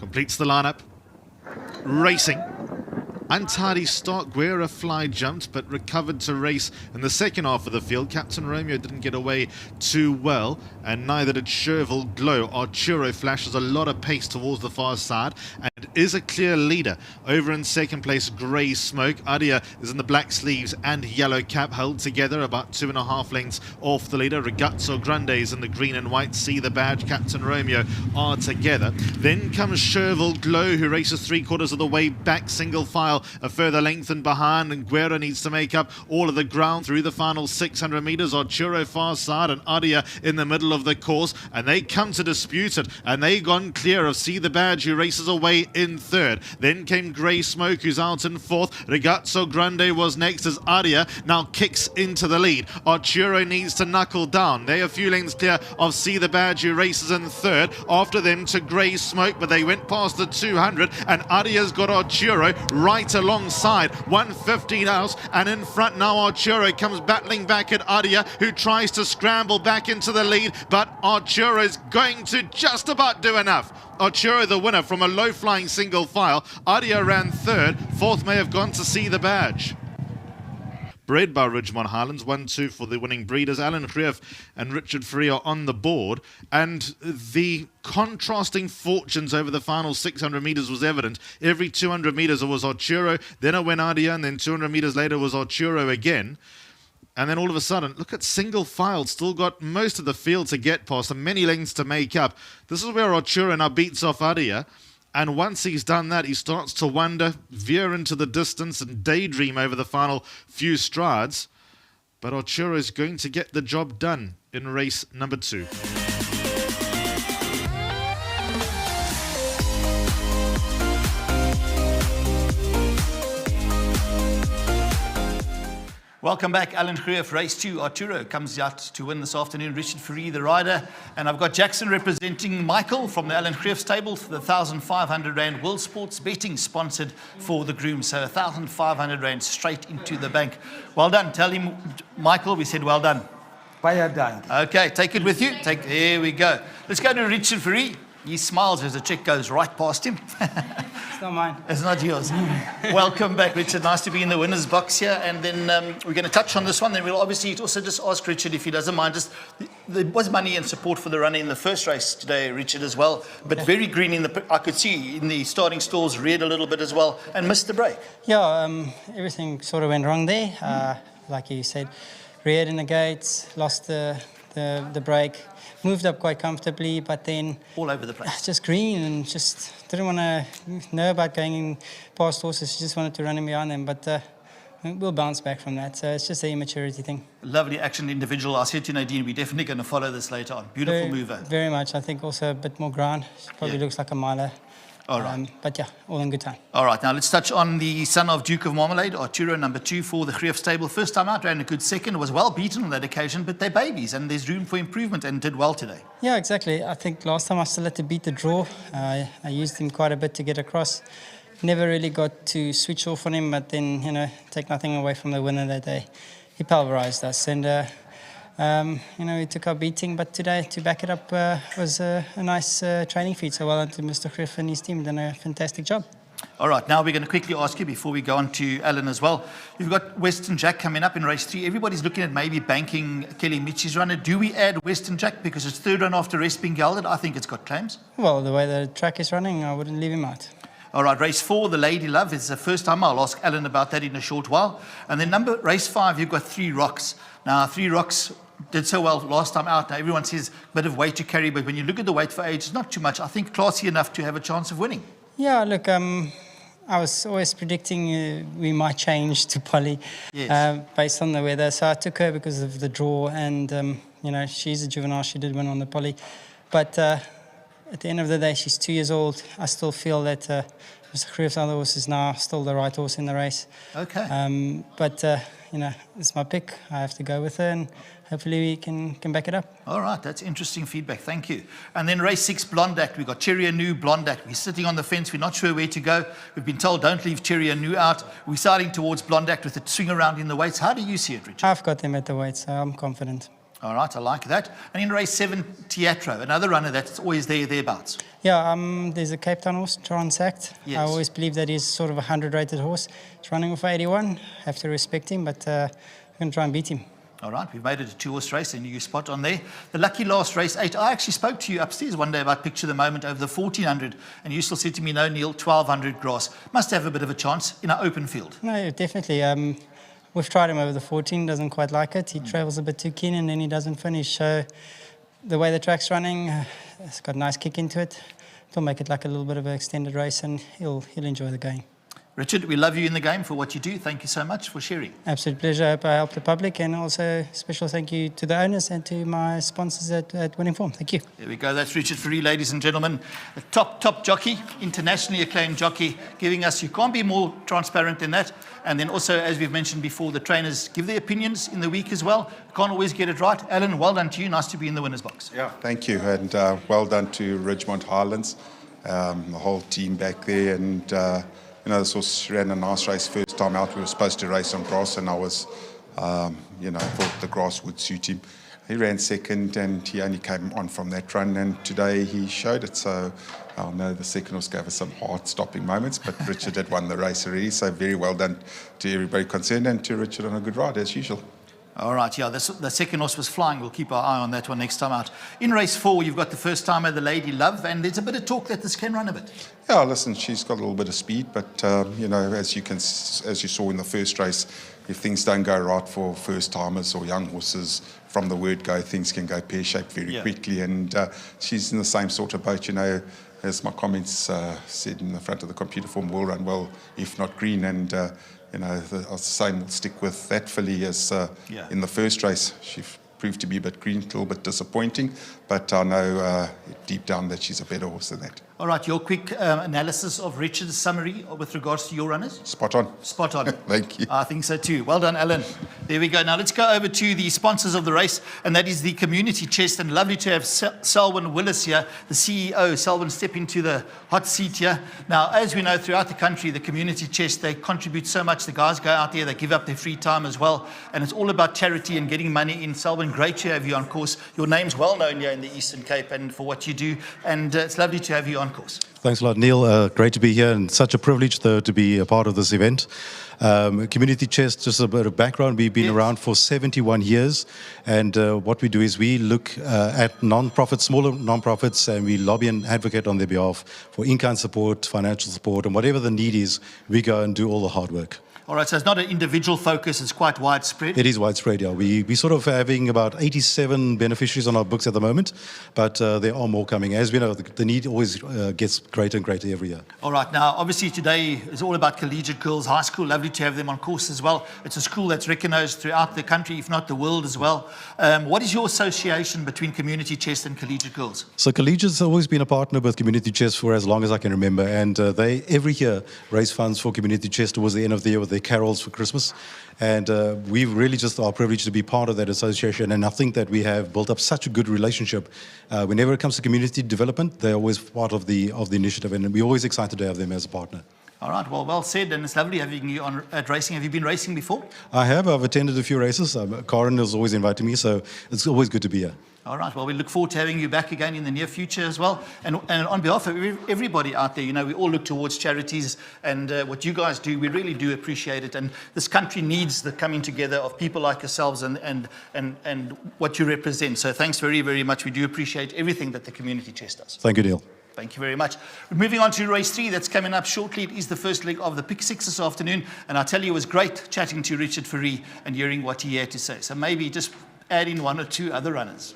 Completes the lineup. Racing. Untidy start. Guerra fly jumped, but recovered to race in the second half of the field. Captain Romeo didn't get away too well, and neither did Chervil Glow. Arturo flashes a lot of pace towards the far side and is a clear leader. Over in second place, Grey Smoke. Adia is in the black sleeves and yellow cap, held together about 2.5 lengths off the leader. Ragazzo Grande is in the green and white. See the badge. Captain Romeo are together. Then comes Chervil Glow, who races 3/4 of the way back, single file, a further length and behind, and Guerra needs to make up all of the ground through the final 600 metres. Arturo far side and Adia in the middle of the course, and they come to dispute it, and they gone clear of See the Badge, who races away in third. Then came Grey Smoke, who's out in fourth. Ragazzo Grande was next as Adia now kicks into the lead. Arturo needs to knuckle down. They are a few lengths clear of See the Badge, who races in third. After them to Grey Smoke, but they went past the 200, and Adia's got Arturo right alongside 150 house, and in front now Arturo comes battling back at Adia, who tries to scramble back into the lead, but Arturo is going to just about do enough. Arturo the winner from a low flying single file. Adia ran third. Fourth may have gone to See the Badge. Bred by Ridgemont Highlands, 1-2 for the winning breeders. Alan Greef and Richard Free are on the board, and the contrasting fortunes over the final 600 metres was evident. Every 200 metres it was Arturo, then it went Adia, and then 200 metres later was Arturo again. And then all of a sudden, look at single file, still got most of the field to get past and many lengths to make up. This is where Arturo now beats off Adia. And once he's done that, he starts to wonder, veer into the distance and daydream over the final few strides. But Arturo is going to get the job done in race number 2. Welcome back, Alan Greef, race 2. Arturo comes out to win this afternoon. Richard Free, the rider. And I've got Jackson representing Michael from the Alan Greef stable for the 1,500 Rand World Sports betting sponsored for the groom. So 1,500 Rand straight into the bank. Well done. Tell him, Michael, we said well done. Well done. Okay, take it with you. Here we go. Let's go to Richard Free. He smiles as the check goes right past him. It's not mine. It's not yours. Welcome back, Richard. Nice to be in the winner's box here. And then we're going to touch on this one. Then we'll obviously also just ask Richard if he doesn't mind. Just there was money and support for the runner in the first race today, Richard, as well. But very green in the. I could see in the starting stalls, reared a little bit as well, and missed the break. Yeah, everything sort of went wrong there. Like you said, reared in the gates, lost the break. Moved up quite comfortably, but then all over the place. Just green and just didn't want to know about going past horses. Just wanted to run in behind them, but we'll bounce back from that. So it's just an immaturity thing. Lovely action individual. I said to Nadine, we're definitely going to follow this later on. Beautiful mover. Very much. I think also a bit more ground. She probably looks like a miler. All right. But yeah, all in good time. All right, now let's touch on the son of Duke of Marmalade, Arturo, number 2 for the Greef stable. First time out, ran a good second, was well beaten on that occasion, but they're babies and there's room for improvement, and did well today. Yeah, exactly. I think last time I still had to beat the draw. I used him quite a bit to get across. Never really got to switch off on him, but then, take nothing away from the winner that day. He pulverized us, and he took our beating, but today, to back it up, was a nice training feat. So well done to Mr. Greef and his team. Done a fantastic job. All right, now we're going to quickly ask you, before we go on to Alan as well, you've got Western Jack coming up in race 3. Everybody's looking at maybe banking Kelly Michi's runner. Do we add Western Jack because it's third run after rest being gelded? I think it's got claims. Well, the way the track is running, I wouldn't leave him out. All right, race 4, the Lady Love, is the first time. I'll ask Alan about that in a short while. And then race 5, you've got 3 Rocks. Now, 3 Rocks did so well last time out. Now, everyone says a bit of weight to carry, but when you look at the weight for age, it's not too much. I think classy enough to have a chance of winning. Yeah, look, I was always predicting we might change to Polly based on the weather. So I took her because of the draw, and, she's a juvenile. She did win on the Polly. But at the end of the day, she's 2 years old. I still feel that Mr. Greef's other horse is now still the right horse in the race. Okay. But it's my pick. I have to go with her, and hopefully we can back it up. All right, that's interesting feedback. Thank you. And then race 6, Blonde Act. We've got Cherry Anu, Blonde Act. We're sitting on the fence. We're not sure where to go. We've been told don't leave Cherry Anu out. We're starting towards Blonde Act with a swing around in the weights. How do you see it, Richard? I've got them at the weight, so I'm confident. All right, I like that. And in race 7, Teatro, another runner that's always thereabouts. Yeah, there's a Cape Town horse, Transact. Yes. I always believe that he's sort of a 100-rated horse. He's running off 81. Have to respect him, but I'm going to try and beat him. All right, we've made it a 2-horse race, and you spot on there. The lucky last race 8. I actually spoke to you upstairs one day about Picture the Moment over the 1400, and you still said to me, no, Neil, 1200 grass. Must have a bit of a chance in an open field. No, definitely. We've tried him over the 14, doesn't quite like it. He travels a bit too keen and then he doesn't finish. So the way the track's running, it's got a nice kick into it. It'll make it like a little bit of an extended race and he'll enjoy the game. Richard, we love you in the game for what you do. Thank you so much for sharing. Absolute pleasure. I hope I helped the public, and also special thank you to the owners and to my sponsors at Winning Form. Thank you. There we go. That's Richard Fourie, ladies and gentlemen. A top jockey, internationally acclaimed jockey, giving us, you can't be more transparent than that. And then also, as we've mentioned before, the trainers give their opinions in the week as well. Can't always get it right. Alan, well done to you. Nice to be in the winner's box. Yeah, thank you. And well done to Ridgemont Highlands, the whole team back there. And, this horse ran a nice race first time out. We were supposed to race on grass, and I was, thought the grass would suit him. He ran second, and he only came on from that run, and today he showed it. So I know the second horse gave us some heart-stopping moments, but Richard had won the race already. So very well done to everybody concerned, and to Richard on a good ride as usual. All right, yeah, the second horse was flying. We'll keep our eye on that one next time out. In race 4, you've got the first timer, the Lady Love, and there's a bit of talk that this can run a bit. Yeah, listen, she's got a little bit of speed, but as you saw in the first race, if things don't go right for first timers or young horses, from the word go, things can go pear-shaped very quickly, and she's in the same sort of boat, as my comments said in the front of the computer form, will run well, if not green, and the same will stick with that filly as in the first race. She proved to be a bit green, a little bit disappointing, but I know deep down that she's a better horse than that. All right, your quick analysis of Richard's summary with regards to your runners? Spot on. Spot on. Thank you. I think so too. Well done, Alan. There we go. Now let's go over to the sponsors of the race, and that is the Community Chest. And lovely to have Selwyn Willis here, the CEO. Selwyn, step into the hot seat here. Now, as we know, throughout the country, the Community Chest, they contribute so much. The guys go out there, they give up their free time as well. And it's all about charity and getting money in. Selwyn, great to have you on course. Your name's well known here in the Eastern Cape and for what you do. And it's lovely to have you on course. Thanks a lot, Neil. Great to be here, and such a privilege to be a part of this event. Community Chest, just a bit of background, we've been around for 71 years, and what we do is we look at non-profits, smaller non-profits, and we lobby and advocate on their behalf for in-kind support, financial support, and whatever the need is, we go and do all the hard work. All right, so it's not an individual focus, it's quite widespread. It is widespread, yeah. We sort of having about 87 beneficiaries on our books at the moment, but there are more coming. As we know, the need always gets greater and greater every year. All right, now obviously today is all about collegiate girls, high school. Lovely to have them on course as well. It's a school that's recognised throughout the country, if not the world as well. What is your association between Community Chest and collegiate girls? So collegiates have always been a partner with Community Chest for as long as I can remember, and they every year raise funds for Community Chest towards the end of the year with their carols for Christmas, and we really just are privileged to be part of that association, and I think that we have built up such a good relationship. Whenever it comes to community development, they're always part of the initiative, and we're always excited to have them as a partner. All right, well said, and it's lovely having you on at racing. Have you been racing before? I've attended a few races. Karen has always invited me, so it's always good to be here. All right, well, we look forward to having you back again in the near future as well. And on behalf of everybody out there, we all look towards charities, and what you guys do, we really do appreciate it. And this country needs the coming together of people like yourselves and what you represent. So thanks very, very much. We do appreciate everything that the Community Chest does. Thank you, Neil. Thank you very much. Moving on to race 3, that's coming up shortly. It is the first leg of the Pick 6 this afternoon. And I tell you, it was great chatting to Richard Fourie and hearing what he had to say. So maybe just add in one or two other runners.